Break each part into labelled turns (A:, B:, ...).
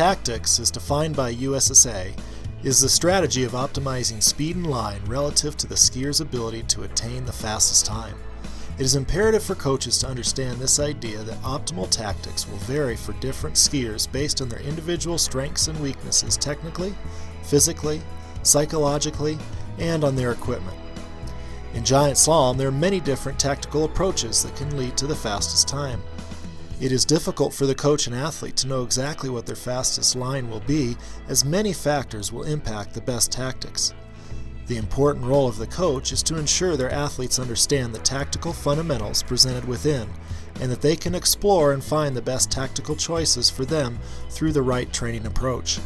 A: tactics, as defined by USSA, is the strategy of optimizing speed and line relative to the skier's ability to attain the fastest time. It is imperative for coaches to understand this idea that optimal tactics will vary for different skiers based on their individual strengths and weaknesses technically, physically, psychologically, and on their equipment. In giant slalom, there are many different tactical approaches that can lead to the fastest time. It is difficult for the coach and athlete to know exactly what their fastest line will be, as many factors will impact the best tactics. The important role of the coach is to ensure their athletes understand the tactical fundamentals presented within, and that they can explore and find the best tactical choices for them through the right training approach.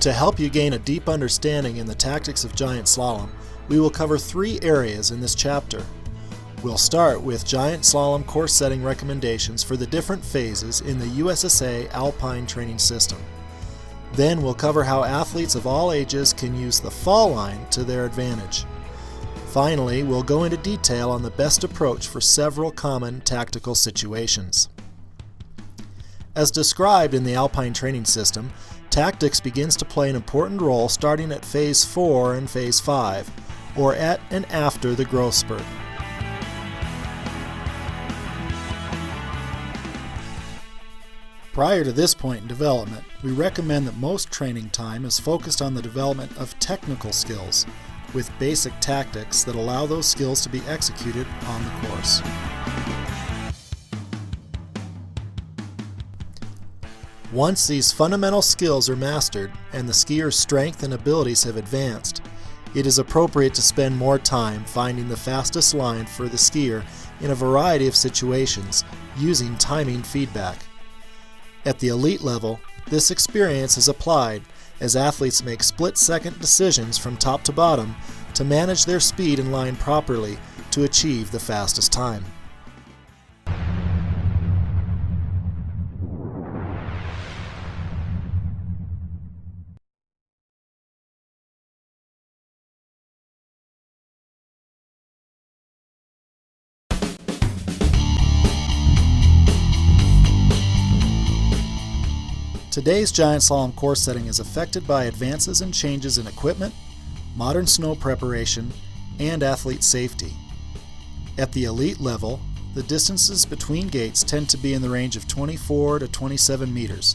A: To help you gain a deep understanding in the tactics of giant slalom, we will cover 3 areas in this chapter. We'll start with giant slalom course setting recommendations for the different phases in the USSA Alpine training system. Then we'll cover how athletes of all ages can use the fall line to their advantage. Finally, we'll go into detail on the best approach for several common tactical situations. As described in the Alpine training system, tactics begins to play an important role starting at Phase 4 and Phase 5, or at and after the growth spurt. Prior to this point in development, we recommend that most training time is focused on the development of technical skills, with basic tactics that allow those skills to be executed on the course. Once these fundamental skills are mastered and the skier's strength and abilities have advanced, it is appropriate to spend more time finding the fastest line for the skier in a variety of situations using timing feedback. At the elite level, this experience is applied as athletes make split-second decisions from top to bottom to manage their speed and line properly to achieve the fastest time. Today's giant slalom course setting is affected by advances and changes in equipment, modern snow preparation, and athlete safety. At the elite level, the distances between gates tend to be in the range of 24 to 27 meters,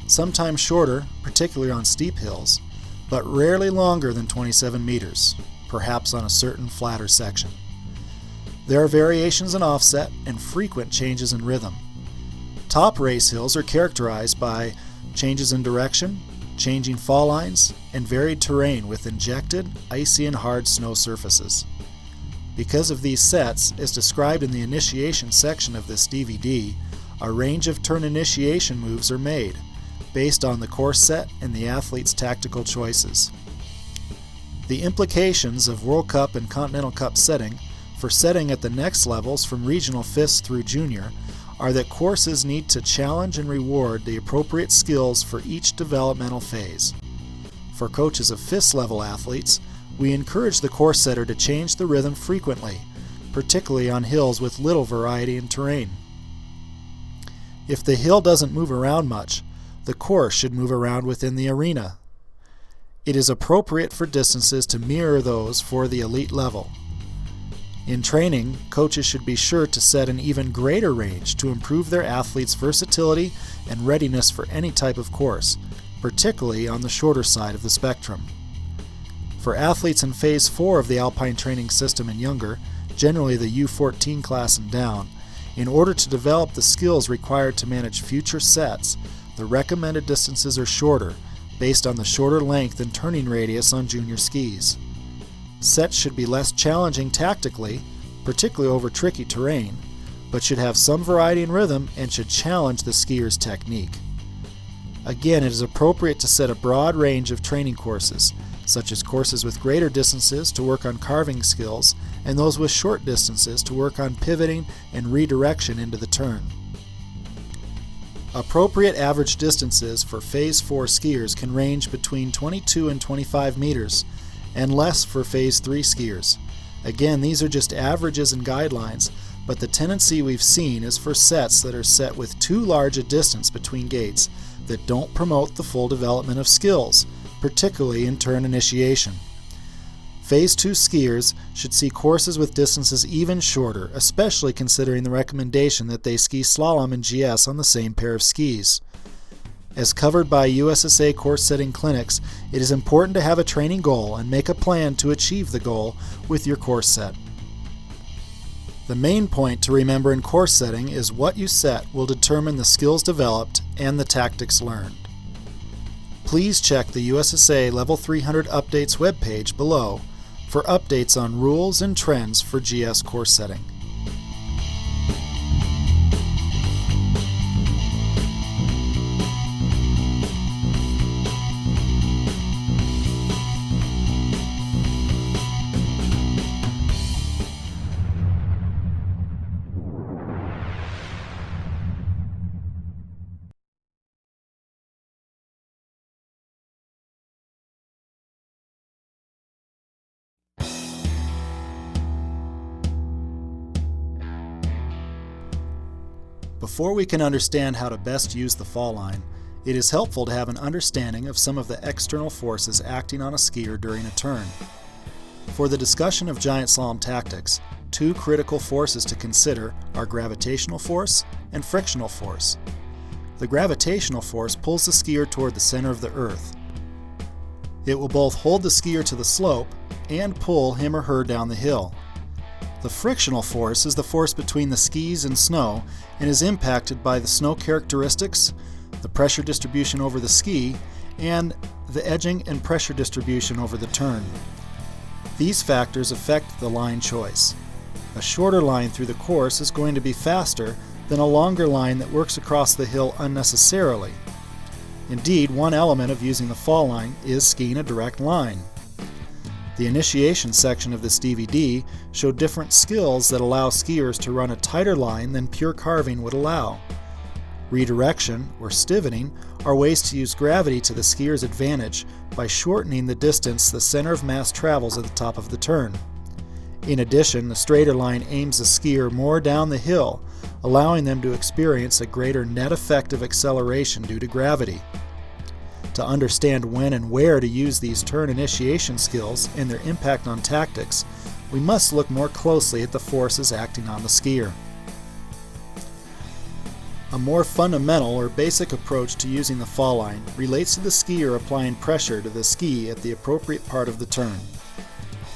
A: sometimes shorter, particularly on steep hills, but rarely longer than 27 meters, perhaps on a certain flatter section. There are variations in offset and frequent changes in rhythm. Top race hills are characterized by changes in direction, changing fall lines, and varied terrain with injected, icy and hard snow surfaces. Because of these sets, as described in the initiation section of this DVD, a range of turn initiation moves are made, based on the course set and the athlete's tactical choices. The implications of World Cup and Continental Cup setting for setting at the next levels from regional fifths through junior are that courses need to challenge and reward the appropriate skills for each developmental phase. For coaches of fifth level athletes, we encourage the course setter to change the rhythm frequently, particularly on hills with little variety in terrain. If the hill doesn't move around much, the course should move around within the arena. It is appropriate for distances to mirror those for the elite level. In training, coaches should be sure to set an even greater range to improve their athletes' versatility and readiness for any type of course, particularly on the shorter side of the spectrum. For athletes in Phase 4 of the Alpine training system and younger, generally the U14 class and down, in order to develop the skills required to manage future sets, the recommended distances are shorter, based on the shorter length and turning radius on junior skis. Sets should be less challenging tactically, particularly over tricky terrain, but should have some variety in rhythm and should challenge the skier's technique. Again, it is appropriate to set a broad range of training courses, such as courses with greater distances to work on carving skills and those with short distances to work on pivoting and redirection into the turn. Appropriate average distances for Phase 4 skiers can range between 22 and 25 meters, and less for Phase 3 skiers. Again, these are just averages and guidelines, but the tendency we've seen is for sets that are set with too large a distance between gates that don't promote the full development of skills, particularly in turn initiation. Phase 2 skiers should see courses with distances even shorter, especially considering the recommendation that they ski slalom and GS on the same pair of skis. As covered by USSA course setting clinics, it is important to have a training goal and make a plan to achieve the goal with your course set. The main point to remember in course setting is what you set will determine the skills developed and the tactics learned. Please check the USSA Level 300 Updates webpage below for updates on rules and trends for GS course setting. Before we can understand how to best use the fall line, it is helpful to have an understanding of some of the external forces acting on a skier during a turn. For the discussion of giant slalom tactics, two critical forces to consider are gravitational force and frictional force. The gravitational force pulls the skier toward the center of the earth. It will both hold the skier to the slope and pull him or her down the hill. The frictional force is the force between the skis and snow and is impacted by the snow characteristics, the pressure distribution over the ski, and the edging and pressure distribution over the turn. These factors affect the line choice. A shorter line through the course is going to be faster than a longer line that works across the hill unnecessarily. Indeed, one element of using the fall line is skiing a direct line. The initiation section of this DVD showed different skills that allow skiers to run a tighter line than pure carving would allow. Redirection, or stivening, are ways to use gravity to the skier's advantage by shortening the distance the center of mass travels at the top of the turn. In addition, the straighter line aims the skier more down the hill, allowing them to experience a greater net effective acceleration due to gravity. To understand when and where to use these turn initiation skills and their impact on tactics, we must look more closely at the forces acting on the skier. A more fundamental or basic approach to using the fall line relates to the skier applying pressure to the ski at the appropriate part of the turn.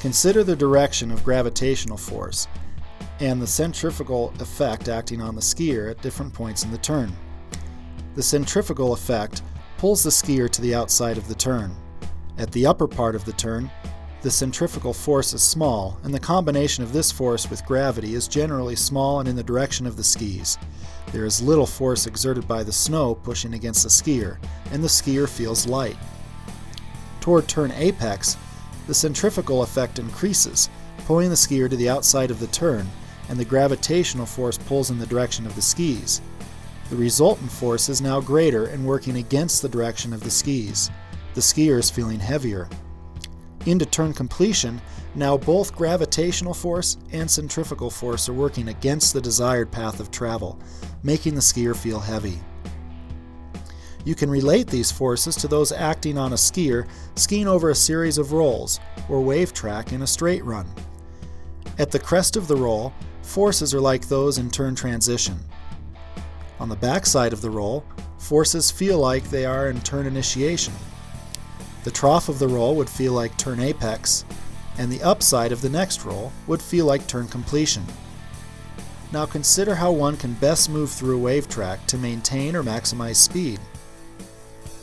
A: Consider the direction of gravitational force and the centrifugal effect acting on the skier at different points in the turn. The centrifugal effect pulls the skier to the outside of the turn. At the upper part of the turn, the centrifugal force is small, and the combination of this force with gravity is generally small and in the direction of the skis. There is little force exerted by the snow pushing against the skier, and the skier feels light. Toward turn apex, the centrifugal effect increases, pulling the skier to the outside of the turn, and the gravitational force pulls in the direction of the skis. The resultant force is now greater and working against the direction of the skis. The skier is feeling heavier. Into turn completion, now both gravitational force and centrifugal force are working against the desired path of travel, making the skier feel heavy. You can relate these forces to those acting on a skier skiing over a series of rolls or wave track in a straight run. At the crest of the roll, forces are like those in turn transition. On the backside of the roll, forces feel like they are in turn initiation. The trough of the roll would feel like turn apex, and the upside of the next roll would feel like turn completion. Now consider how one can best move through a wave track to maintain or maximize speed.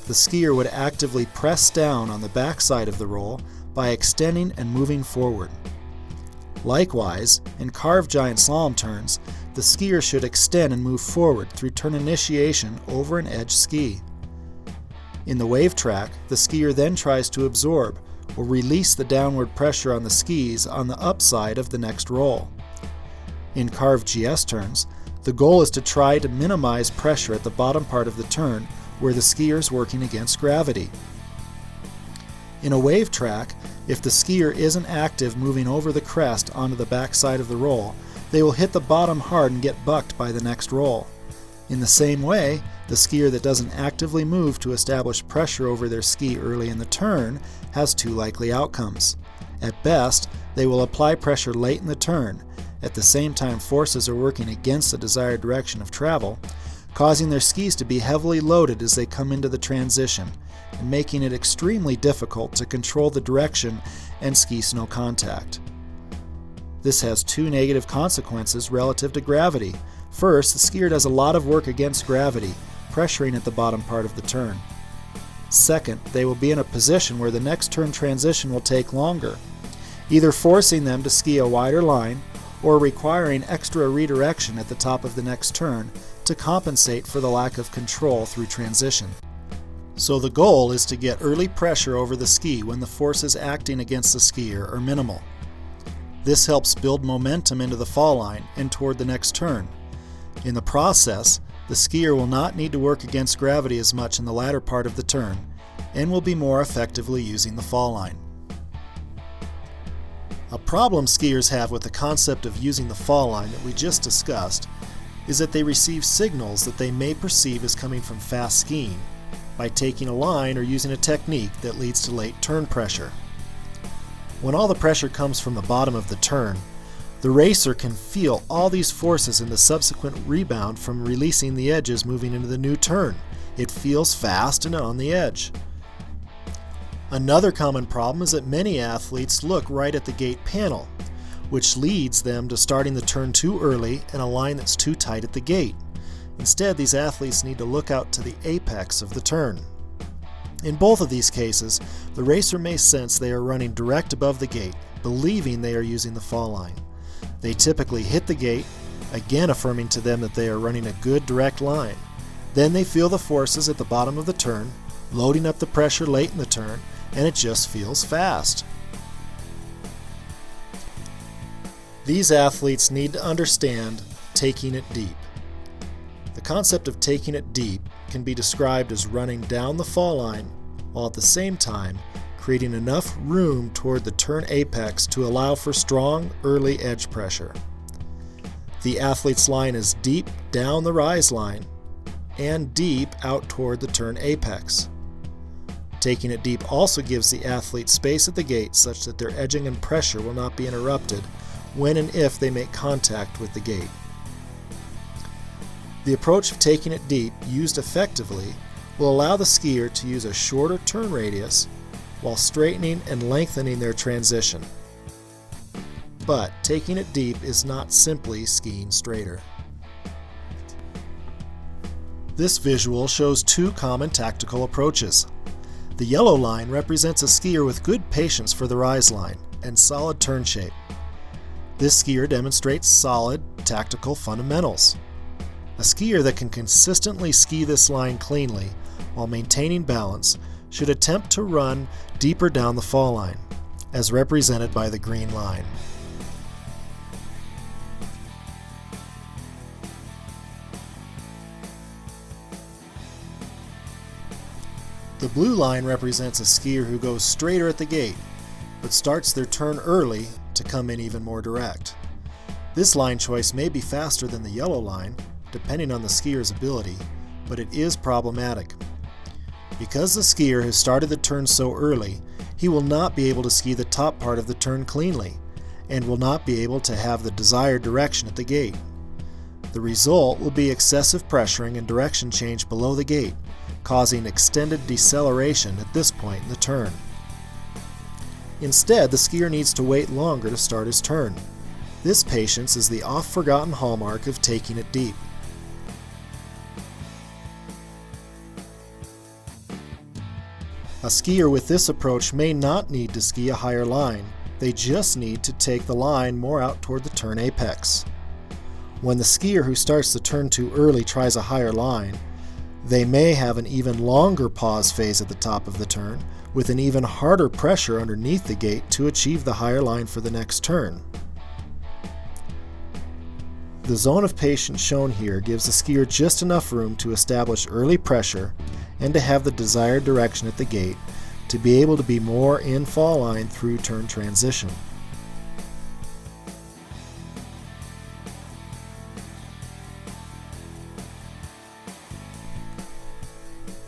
A: The skier would actively press down on the backside of the roll by extending and moving forward. Likewise, in carved giant slalom turns, the skier should extend and move forward through turn initiation over an edge ski. In the wave track, the skier then tries to absorb or release the downward pressure on the skis on the upside of the next roll. In carved GS turns, the goal is to try to minimize pressure at the bottom part of the turn where the skier is working against gravity. In a wave track, if the skier isn't active moving over the crest onto the backside of the roll, they will hit the bottom hard and get bucked by the next roll. In the same way, the skier that doesn't actively move to establish pressure over their ski early in the turn has two likely outcomes. At best, they will apply pressure late in the turn. At the same time, forces are working against the desired direction of travel, causing their skis to be heavily loaded as they come into the transition, and making it extremely difficult to control the direction and ski-snow contact. This has two negative consequences relative to gravity. First, the skier does a lot of work against gravity, pressuring at the bottom part of the turn. Second, they will be in a position where the next turn transition will take longer, either forcing them to ski a wider line or requiring extra redirection at the top of the next turn to compensate for the lack of control through transition. So the goal is to get early pressure over the ski when the forces acting against the skier are minimal. This helps build momentum into the fall line and toward the next turn. In the process, the skier will not need to work against gravity as much in the latter part of the turn and will be more effectively using the fall line. A problem skiers have with the concept of using the fall line that we just discussed is that they receive signals that they may perceive as coming from fast skiing by taking a line or using a technique that leads to late turn pressure. When all the pressure comes from the bottom of the turn, the racer can feel all these forces in the subsequent rebound from releasing the edges moving into the new turn. It feels fast and on the edge. Another common problem is that many athletes look right at the gate panel, which leads them to starting the turn too early and a line that's too tight at the gate. Instead, these athletes need to look out to the apex of the turn. In both of these cases, the racer may sense they are running direct above the gate, believing they are using the fall line. They typically hit the gate, again affirming to them that they are running a good direct line. Then they feel the forces at the bottom of the turn, loading up the pressure late in the turn, and it just feels fast. These athletes need to understand taking it deep. The concept of taking it deep can be described as running down the fall line while at the same time creating enough room toward the turn apex to allow for strong early edge pressure. The athlete's line is deep down the rise line and deep out toward the turn apex. Taking it deep also gives the athlete space at the gate such that their edging and pressure will not be interrupted when and if they make contact with the gate. The approach of taking it deep, used effectively, will allow the skier to use a shorter turn radius while straightening and lengthening their transition. But taking it deep is not simply skiing straighter. This visual shows two common tactical approaches. The yellow line represents a skier with good patience for the rise line and solid turn shape. This skier demonstrates solid tactical fundamentals. A skier that can consistently ski this line cleanly while maintaining balance should attempt to run deeper down the fall line, as represented by the green line. The blue line represents a skier who goes straighter at the gate, but starts their turn early to come in even more direct. This line choice may be faster than the yellow line, depending on the skier's ability, but it is problematic. Because the skier has started the turn so early, he will not be able to ski the top part of the turn cleanly, and will not be able to have the desired direction at the gate. The result will be excessive pressuring and direction change below the gate, causing extended deceleration at this point in the turn. Instead, the skier needs to wait longer to start his turn. This patience is the oft-forgotten hallmark of taking it deep. A skier with this approach may not need to ski a higher line, they just need to take the line more out toward the turn apex. When the skier who starts the turn too early tries a higher line, they may have an even longer pause phase at the top of the turn, with an even harder pressure underneath the gate to achieve the higher line for the next turn. The zone of patience shown here gives the skier just enough room to establish early pressure and to have the desired direction at the gate to be able to be more in fall line through turn transition.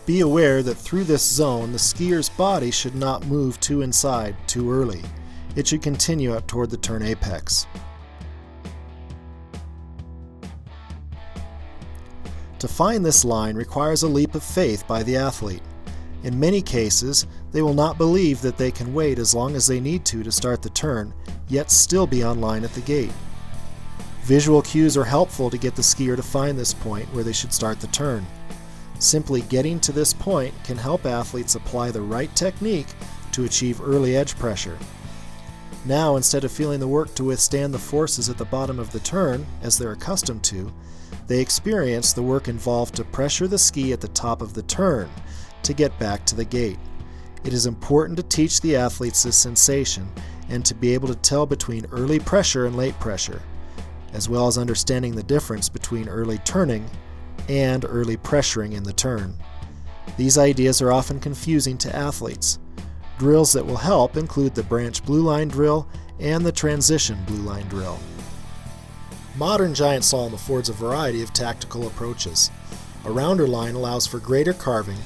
A: Be aware that through this zone, the skier's body should not move too inside too early. It should continue out toward the turn apex. To find this line requires a leap of faith by the athlete. In many cases, they will not believe that they can wait as long as they need to start the turn, yet still be on line at the gate. Visual cues are helpful to get the skier to find this point where they should start the turn. Simply getting to this point can help athletes apply the right technique to achieve early edge pressure. Now, instead of feeling the work to withstand the forces at the bottom of the turn, as they're accustomed to, they experience the work involved to pressure the ski at the top of the turn to get back to the gate. It is important to teach the athletes this sensation and to be able to tell between early pressure and late pressure, as well as understanding the difference between early turning and early pressuring in the turn. These ideas are often confusing to athletes. Drills that will help include the branch blue line drill and the transition blue line drill. Modern giant slalom affords a variety of tactical approaches. A rounder line allows for greater carving,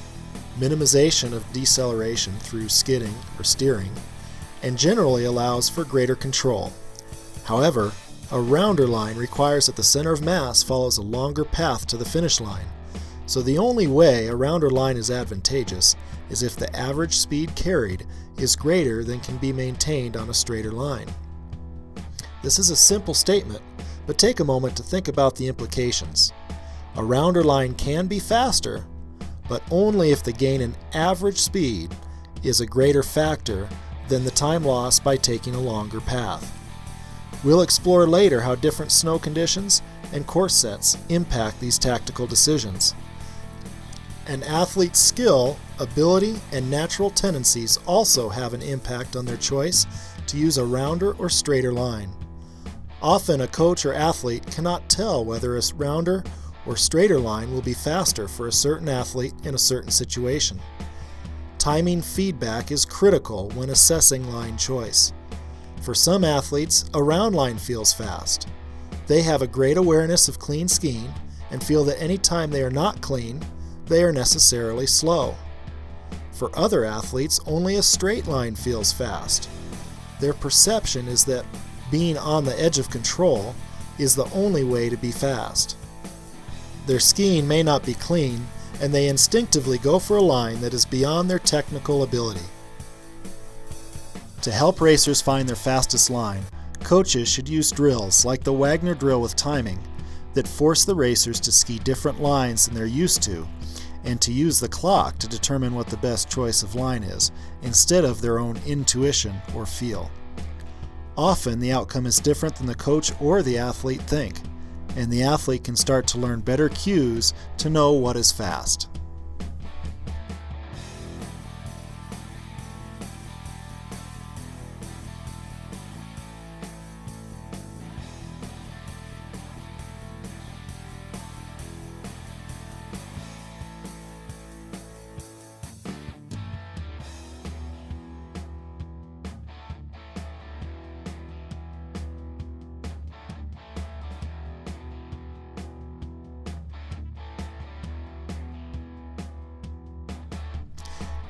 A: minimization of deceleration through skidding or steering, and generally allows for greater control. However, a rounder line requires that the center of mass follows a longer path to the finish line, so the only way a rounder line is advantageous is if the average speed carried is greater than can be maintained on a straighter line. This is a simple statement, but take a moment to think about the implications. A rounder line can be faster, but only if the gain in average speed is a greater factor than the time lost by taking a longer path. We'll explore later how different snow conditions and course sets impact these tactical decisions. An athlete's skill, ability, and natural tendencies also have an impact on their choice to use a rounder or straighter line. Often a coach or athlete cannot tell whether a rounder or straighter line will be faster for a certain athlete in a certain situation. Timing feedback is critical when assessing line choice. For some athletes, a round line feels fast. They have a great awareness of clean skiing and feel that any time they are not clean, they are necessarily slow. For other athletes, only a straight line feels fast. Their perception is that being on the edge of control is the only way to be fast. Their skiing may not be clean, and they instinctively go for a line that is beyond their technical ability. To help racers find their fastest line, coaches should use drills like the Wagner drill with timing that force the racers to ski different lines than they're used to, and to use the clock to determine what the best choice of line is, instead of their own intuition or feel. Often the outcome is different than the coach or the athlete think, and the athlete can start to learn better cues to know what is fast.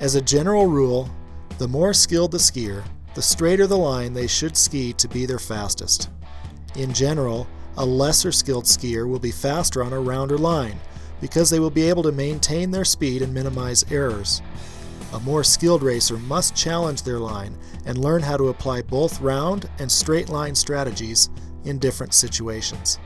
A: As a general rule, the more skilled the skier, the straighter the line they should ski to be their fastest. In general, a lesser skilled skier will be faster on a rounder line because they will be able to maintain their speed and minimize errors. A more skilled racer must challenge their line and learn how to apply both round and straight line strategies in different situations.